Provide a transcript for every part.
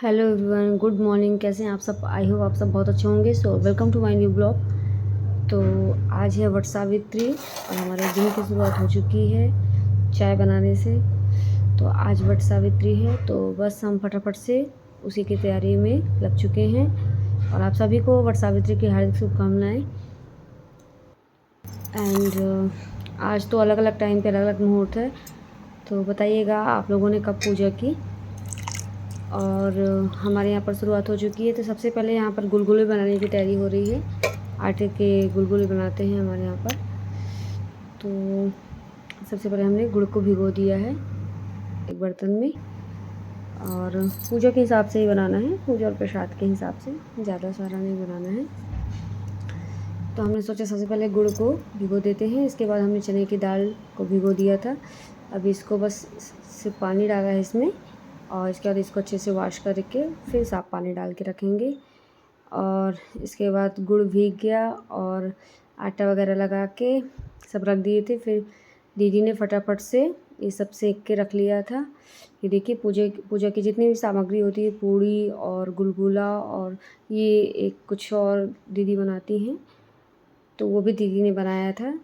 Hello everyone, good morning. कैसे हैं आप सब? आई होप आप सब बहुत अच्छे होंगे। So welcome to my new blog. तो आज है वट सावित्री और हमारे दिन की शुरुआत हो चुकी है चाय बनाने से। तो आज वट सावित्री है तो बस हम फटाफट से उसी की तैयारी में लग चुके हैं। और आप सभी को वट सावित्री की हार्दिक शुभकामनाएँ। एंड आज तो अलग अलग टाइम पे अलग अलग मुहूर्त है, तो बताइएगा आप लोगों ने कब पूजा की। और हमारे यहाँ पर शुरुआत हो चुकी है। तो सबसे पहले यहाँ पर गुलगुले बनाने की तैयारी हो रही है। आटे के गुलगुले बनाते हैं हमारे यहाँ पर। तो सबसे पहले हमने गुड़ को भिगो दिया है एक बर्तन में, और पूजा के हिसाब से ही बनाना है, पूजा और प्रसाद के हिसाब से, ज़्यादा सारा नहीं बनाना है। तो हमने सोचा सबसे पहले गुड़ को भिगो देते हैं। इसके बाद हमने चने की दाल को भिगो दिया था। अब इसको बस सिर्फ पानी डाला है इसमें, और इसके बाद इसको अच्छे से वॉश करके फिर साफ पानी डाल के रखेंगे। और इसके बाद गुड़ भीग गया और आटा वगैरह लगा के सब रख दिए थे। फिर दीदी ने फटाफट से ये सब सेक के रख लिया था। ये देखिए पूजा की जितनी भी सामग्री होती है, पूड़ी और गुलगुला और ये एक कुछ और दीदी बनाती हैं, तो वो भी दीदी ने बनाया था।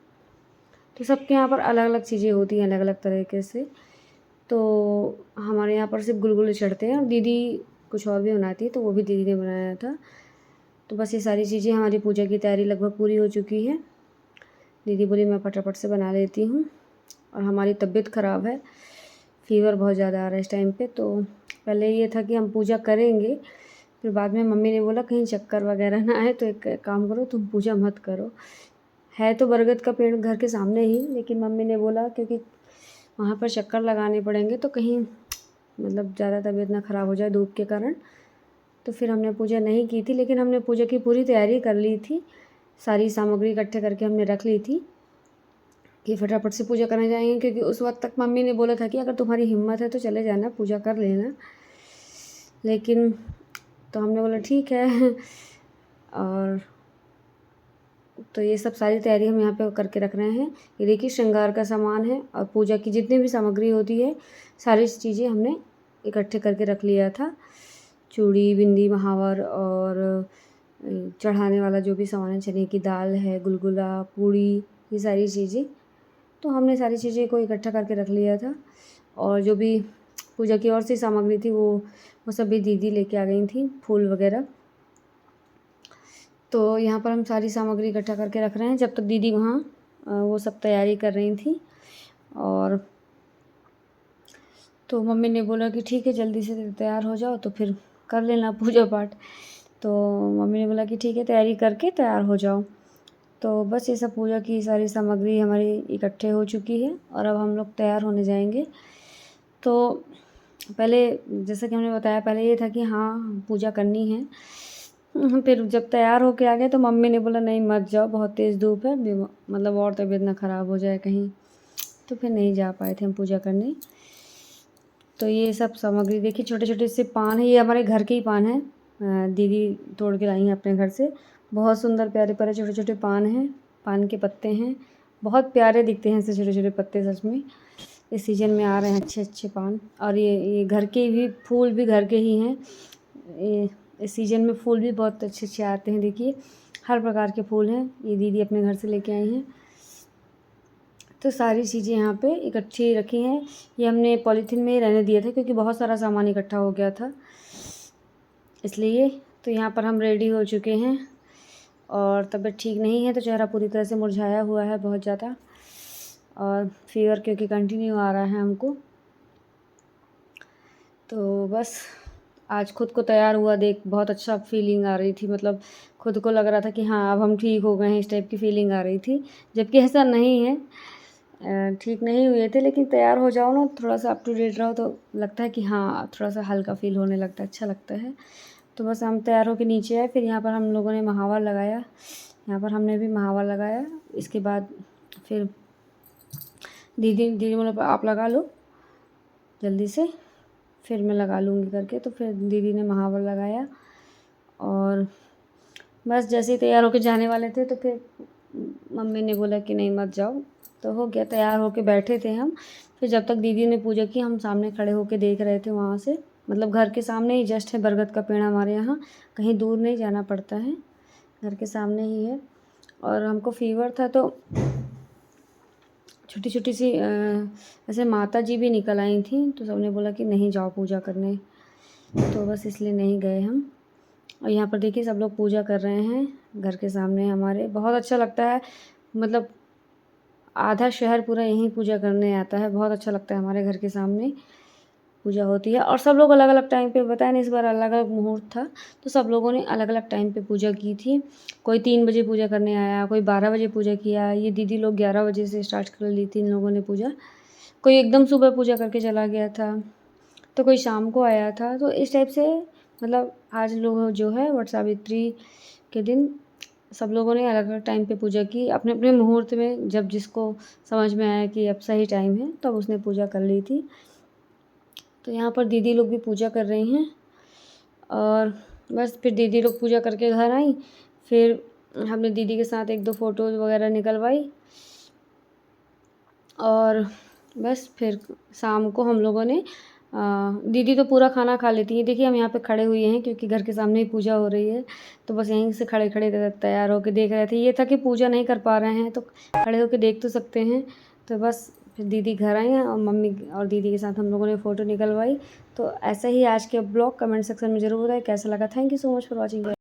तो सबके यहाँ पर अलग अलग चीज़ें होती हैं अलग अलग तरीके से। तो हमारे यहाँ पर सिर्फ गुलगुले चढ़ते हैं और दीदी कुछ और भी बनाती है, तो वो भी दीदी ने बनाया था। तो बस ये सारी चीज़ें, हमारी पूजा की तैयारी लगभग पूरी हो चुकी है। दीदी बोली मैं फटाफट से बना लेती हूँ। और हमारी तबीयत ख़राब है, फ़ीवर बहुत ज़्यादा आ रहा है इस टाइम पे। तो पहले ये था कि हम पूजा करेंगे, फिर बाद में मम्मी ने बोला कहीं चक्कर वगैरह ना आए, तो एक काम करो तुम पूजा मत करो। है तो बरगद का पेड़ घर के सामने ही, लेकिन मम्मी ने बोला क्योंकि वहाँ पर चक्कर लगाने पड़ेंगे तो कहीं मतलब ज़्यादा तबीयत ना ख़राब हो जाए धूप के कारण। तो फिर हमने पूजा नहीं की थी, लेकिन हमने पूजा की पूरी तैयारी कर ली थी। सारी सामग्री इकट्ठे करके हमने रख ली थी कि फटाफट से पूजा करने जाएंगे, क्योंकि उस वक्त तक मम्मी ने बोला था कि अगर तुम्हारी हिम्मत है तो चले जाना, पूजा कर लेना। लेकिन तो हमने बोला ठीक है। और तो ये सब सारी तैयारी हम यहाँ पे करके रख रहे हैं। ये देखिए श्रृंगार का सामान है और पूजा की जितनी भी सामग्री होती है सारी चीज़ें हमने इकट्ठे करके रख लिया था। चूड़ी, बिंदी, महावर और चढ़ाने वाला जो भी सामान है, चने की दाल है, गुलगुला, पूड़ी, ये सारी चीज़ें, तो हमने सारी चीज़ें को इकट्ठा करके रख लिया था। और जो भी पूजा की और सी सामग्री थी वो सब भी दीदी लेके आ गई थी, फूल वगैरह। तो यहाँ पर हम सारी सामग्री इकट्ठा करके रख रहे हैं जब तक दीदी वहाँ वो सब तैयारी कर रही थी। और तो मम्मी ने बोला कि ठीक है जल्दी से तैयार हो जाओ तो फिर कर लेना पूजा पाठ। तो मम्मी ने बोला कि ठीक है तैयारी करके तैयार हो जाओ। तो बस ये सब पूजा की सारी सामग्री हमारी इकट्ठे हो चुकी है और अब हम लोग तैयार होने जाएंगे। तो पहले जैसा कि हमने बताया, पहले ये था कि हाँ पूजा करनी है। फिर जब तैयार होके आ गए तो मम्मी ने बोला नहीं मत जाओ, बहुत तेज़ धूप है, मतलब और तबीयत ना ख़राब हो जाए कहीं। तो फिर नहीं जा पाए थे हम पूजा करने। तो ये सब सामग्री देखिए, छोटे छोटे से पान है, ये हमारे घर के ही पान है, दीदी तोड़ के लाई हैं अपने घर से। बहुत सुंदर प्यारे प्यारे छोटे छोटे पान हैं, पान के पत्ते हैं, बहुत प्यारे दिखते हैं ऐसे छोटे छोटे पत्ते। सच में इस सीज़न में आ रहे हैं अच्छे अच्छे पान। और ये घर के भी फूल भी घर के ही हैं। इस सीज़न में फूल भी बहुत अच्छे अच्छे आते हैं। देखिए हर प्रकार के फूल हैं, ये दीदी अपने घर से लेके आई हैं। तो सारी चीज़ें यहाँ पे इकट्ठी रखी हैं। ये हमने पॉलीथीन में ही रहने दिया था क्योंकि बहुत सारा सामान इकट्ठा हो गया था इसलिए। तो यहाँ पर हम रेडी हो चुके हैं और तबीयत ठीक नहीं है तो चेहरा पूरी तरह से मुरझाया हुआ है बहुत ज़्यादा, और फीवर क्योंकि कंटिन्यू आ रहा है हमको। तो बस आज खुद को तैयार हुआ देख बहुत अच्छा फीलिंग आ रही थी, मतलब खुद को लग रहा था कि हाँ अब हम ठीक हो गए हैं, इस टाइप की फीलिंग आ रही थी। जबकि ऐसा नहीं है, ठीक नहीं हुए थे, लेकिन तैयार हो जाओ ना, थोड़ा सा अप टू डेट रहो तो लगता है कि हाँ थोड़ा सा हल्का फील होने लगता है, अच्छा लगता है। तो बस हम तैयार होकर नीचे आए, फिर यहाँ पर हम लोगों ने महावर लगाया, यहाँ पर हमने भी महावर लगाया। इसके बाद फिर दीदी दीदी बोले आप लगा लो जल्दी से, फिर मैं लगा लूँगी करके। तो फिर दीदी ने महावर लगाया और बस जैसे ही तैयार होके जाने वाले थे तो फिर मम्मी ने बोला कि नहीं मत जाओ। तो हो गया, तैयार होके बैठे थे हम। फिर जब तक दीदी ने पूजा की हम सामने खड़े होके देख रहे थे वहाँ से। मतलब घर के सामने ही जस्ट है बरगद का पेड़ हमारे यहाँ, कहीं दूर नहीं जाना पड़ता है, घर के सामने ही है। और हमको फ़ीवर था तो छोटी छोटी सी ऐसे माता जी भी निकल आई थी, तो सबने बोला कि नहीं जाओ पूजा करने, तो बस इसलिए नहीं गए हम। और यहाँ पर देखिए सब लोग पूजा कर रहे हैं घर के सामने हमारे, बहुत अच्छा लगता है। मतलब आधा शहर पूरा यहीं पूजा करने आता है, बहुत अच्छा लगता है। हमारे घर के सामने पूजा होती है और सब लोग अलग अलग टाइम पे, बताया नहीं इस बार अलग अलग मुहूर्त था, तो सब लोगों ने अलग अलग टाइम पे पूजा की थी। कोई 3 बजे पूजा करने आया, कोई 12 बजे पूजा किया, ये दीदी लोग 11 बजे से स्टार्ट कर ली थी इन लोगों ने पूजा। कोई एकदम सुबह पूजा करके चला गया था, तो कोई शाम को आया था। तो इस टाइप से मतलब आज लोग जो है वट सावित्री के दिन सब लोगों ने अलग अलग टाइम पे पूजा की, अपने अपने मुहूर्त में, जब जिसको समझ में आया कि अब सही टाइम है तब उसने पूजा कर ली थी। तो यहाँ पर दीदी लोग भी पूजा कर रही हैं और बस फिर दीदी लोग पूजा करके घर आई, फिर हमने दीदी के साथ 1-2 फ़ोटोज़ वगैरह निकलवाई और बस फिर शाम को हम लोगों ने दीदी तो पूरा खाना खा लेती हैं। देखिए हम यहाँ पे खड़े हुए हैं क्योंकि घर के सामने ही पूजा हो रही है, तो बस यहीं से खड़े-खड़े तैयार होके देख रहे थे। ये था कि पूजा नहीं कर पा रहे हैं तो खड़े होके देख तो सकते हैं। तो बस फिर दीदी घर आई हैं और मम्मी और दीदी के साथ हम लोगों ने फ़ोटो निकलवाई। तो ऐसा ही आज के ब्लॉग कमेंट सेक्शन में ज़रूर बताएं कैसा लगा। Thank you so much for watching.